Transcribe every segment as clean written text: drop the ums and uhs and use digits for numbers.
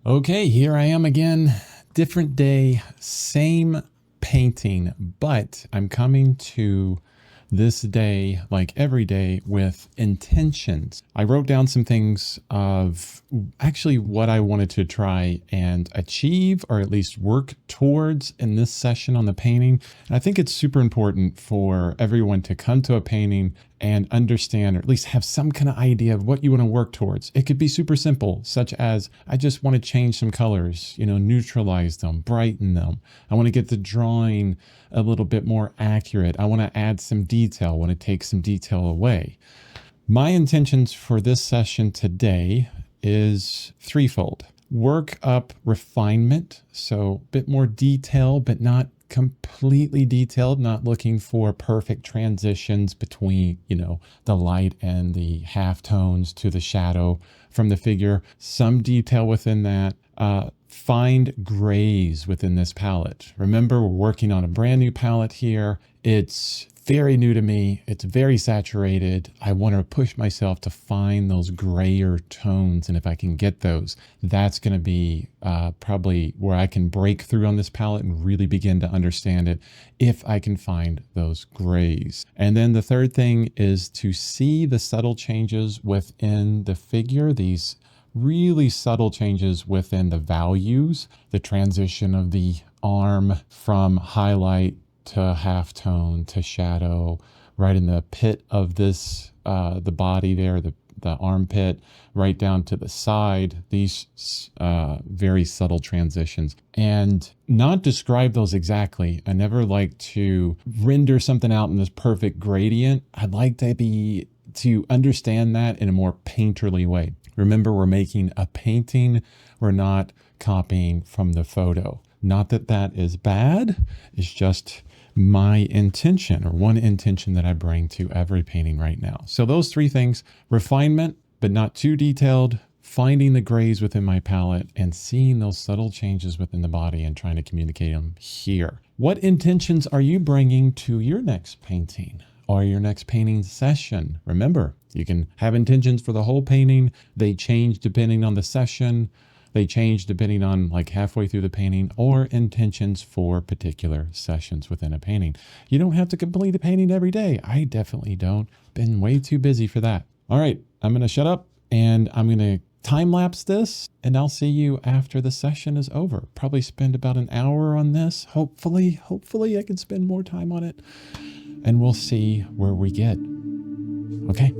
Okay, here I am again. Different day, same painting, but I'm coming to this day, like every day, with intentions. I wrote down some things of actually what I wanted to try and achieve, or at least work towards in this session on the painting. And I think it's super important for everyone to come to a painting and understand, or at least have some kind of idea of what you want to work towards. It could be super simple, such as I just want to change some colors, neutralize them, brighten them. I want to get the drawing a little bit more accurate. I want to add some detail, I want to take some detail away. My intentions for this session today is threefold. Work up refinement, so a bit more detail, but not completely detailed, not looking for perfect transitions between, the light and the halftones to the shadow from the figure. Some detail within that. Find grays within this palette. Remember, we're working on a brand new palette here. It's very new to me. It's very saturated. I want to push myself to find those grayer tones. And if I can get those, that's going to be probably where I can break through on this palette and really begin to understand it, if I can find those grays. And then the third thing is to see the subtle changes within the figure, these really subtle changes within the values, the transition of the arm from highlight to halftone to shadow, right in the pit of this, the body there, the armpit, right down to the side, these very subtle transitions. And not describe those exactly. I never like to render something out in this perfect gradient. I'd like to understand that in a more painterly way. Remember, we're making a painting. We're not copying from the photo. Not that that is bad. It's just my intention, or one intention that I bring to every painting right now. So those three things: refinement, but not too detailed, finding the grays within my palette, and seeing those subtle changes within the body and trying to communicate them here. What intentions are you bringing to your next painting or your next painting session? Remember, you can have intentions for the whole painting. They change depending on the session. They change depending on like halfway through the painting, or intentions for particular sessions within a painting. You don't have to complete a painting every day. I definitely don't. Been way too busy for that. All right, I'm going to shut up and I'm going to time lapse this, and I'll see you after the session is over. Probably spend about an hour on this. Hopefully I can spend more time on it, and we'll see where we get. Okay.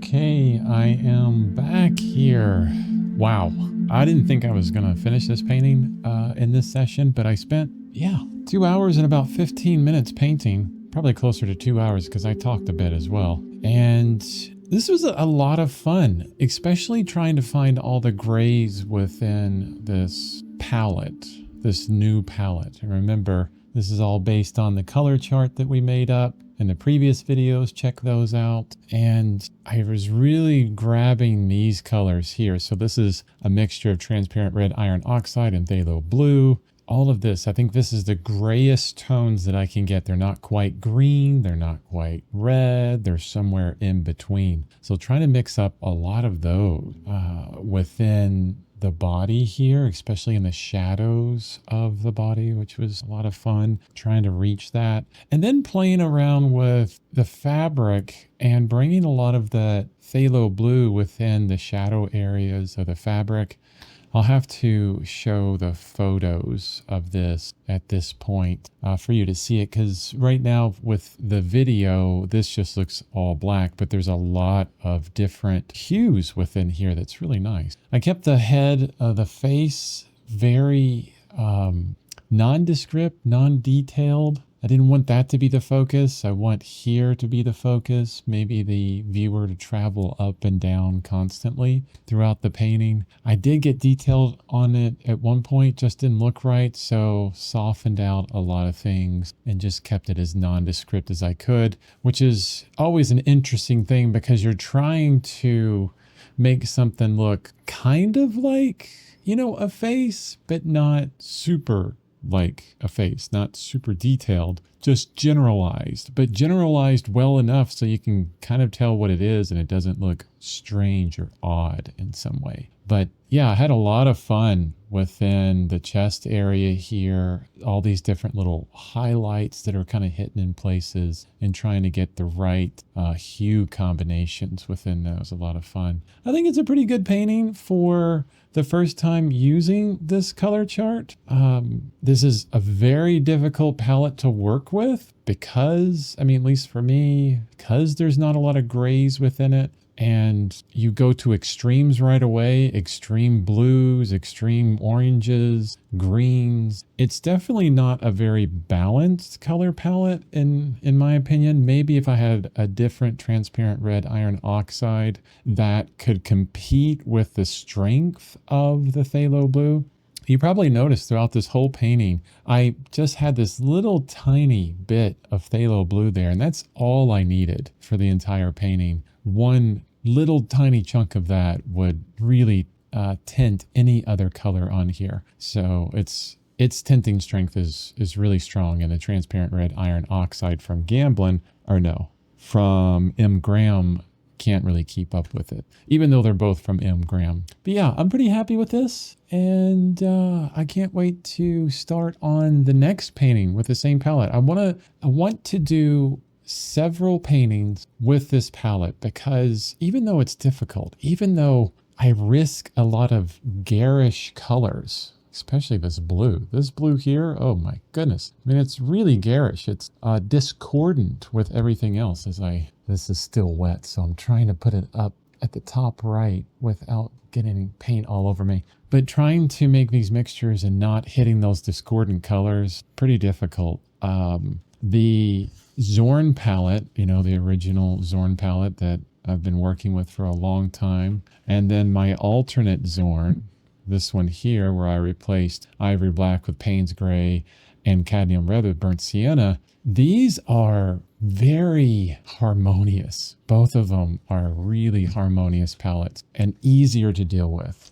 Okay, I am back here. Wow, I didn't think I was gonna finish this painting in this session, but I spent, 2 hours and about 15 minutes painting. Probably closer to 2 hours because I talked a bit as well. And this was a lot of fun, especially trying to find all the grays within this palette, this new palette. And remember, this is all based on the color chart that we made up in the previous videos. Check those out. And I was really grabbing these colors here. So this is a mixture of transparent red iron oxide and phthalo blue. All of this, I think this is the grayest tones that I can get. They're not quite green, they're not quite red, they're somewhere in between. So trying to mix up a lot of those within the body here, especially in the shadows of the body, which was a lot of fun trying to reach that. And then playing around with the fabric and bringing a lot of the phthalo blue within the shadow areas of the fabric. I'll have to show the photos of this at this point for you to see it, because right now with the video, this just looks all black, but there's a lot of different hues within here that's really nice. I kept the head of the face very nondescript, non-detailed. I didn't want that to be the focus. I want here to be the focus, maybe the viewer to travel up and down constantly throughout the painting. I did get detailed on it at one point, just didn't look right, so softened out a lot of things and just kept it as nondescript as I could, which is always an interesting thing because you're trying to make something look kind of like, a face, but not super like a face, not super detailed, just generalized, but generalized well enough so you can kind of tell what it is and it doesn't look strange or odd in some way. But yeah, I had a lot of fun within the chest area here, all these different little highlights that are kind of hidden in places and trying to get the right hue combinations within those. A lot of fun. I think it's a pretty good painting for the first time using this color chart. This is a very difficult palette to work with because, at least for me, because there's not a lot of grays within it. And you go to extremes right away, extreme blues, extreme oranges, greens. It's definitely not a very balanced color palette in my opinion. Maybe if I had a different transparent red iron oxide that could compete with the strength of the phthalo blue. You probably noticed throughout this whole painting, I just had this little tiny bit of phthalo blue there, and that's all I needed for the entire painting. One little tiny chunk of that would really tint any other color on here. So its tinting strength is really strong, and the transparent red iron oxide from from M. Graham can't really keep up with it, even though they're both from M. Graham. But yeah, I'm pretty happy with this, and I can't wait to start on the next painting with the same palette. I want to do several paintings with this palette because even though it's difficult, even though I risk a lot of garish colors, especially this blue here, oh my goodness. It's really garish. It's discordant with everything else. This is still wet, so I'm trying to put it up at the top right without getting paint all over me. But trying to make these mixtures and not hitting those discordant colors, pretty difficult. The Zorn palette, the original Zorn palette that I've been working with for a long time, and then my alternate Zorn, this one here where I replaced ivory black with Payne's gray and cadmium red with burnt sienna. These are very harmonious. Both of them are really harmonious palettes and easier to deal with.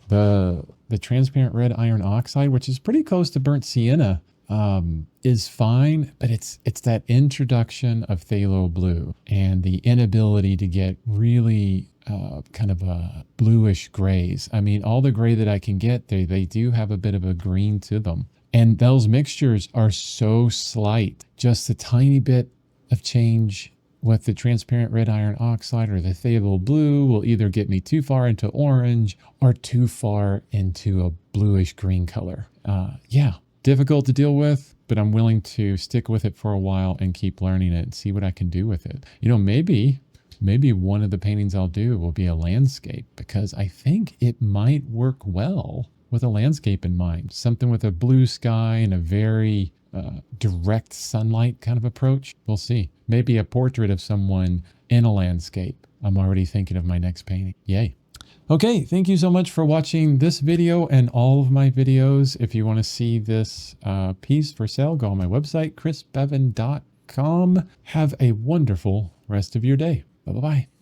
The transparent red iron oxide, which is pretty close to burnt sienna, is fine, but it's that introduction of phthalo blue and the inability to get really kind of a bluish grays. All the gray that I can get, they do have a bit of a green to them. And those mixtures are so slight. Just a tiny bit of change with the transparent red iron oxide or the phthalo blue will either get me too far into orange or too far into a bluish green color. Yeah, difficult to deal with, but I'm willing to stick with it for a while and keep learning it and see what I can do with it. Maybe Maybe one of the paintings I'll do will be a landscape, because I think it might work well with a landscape in mind. Something with a blue sky and a very direct sunlight kind of approach. We'll see. Maybe a portrait of someone in a landscape. I'm already thinking of my next painting. Yay. Okay, thank you so much for watching this video and all of my videos. If you want to see this piece for sale, go on my website, chrisbevan.com. Have a wonderful rest of your day. Bye-bye.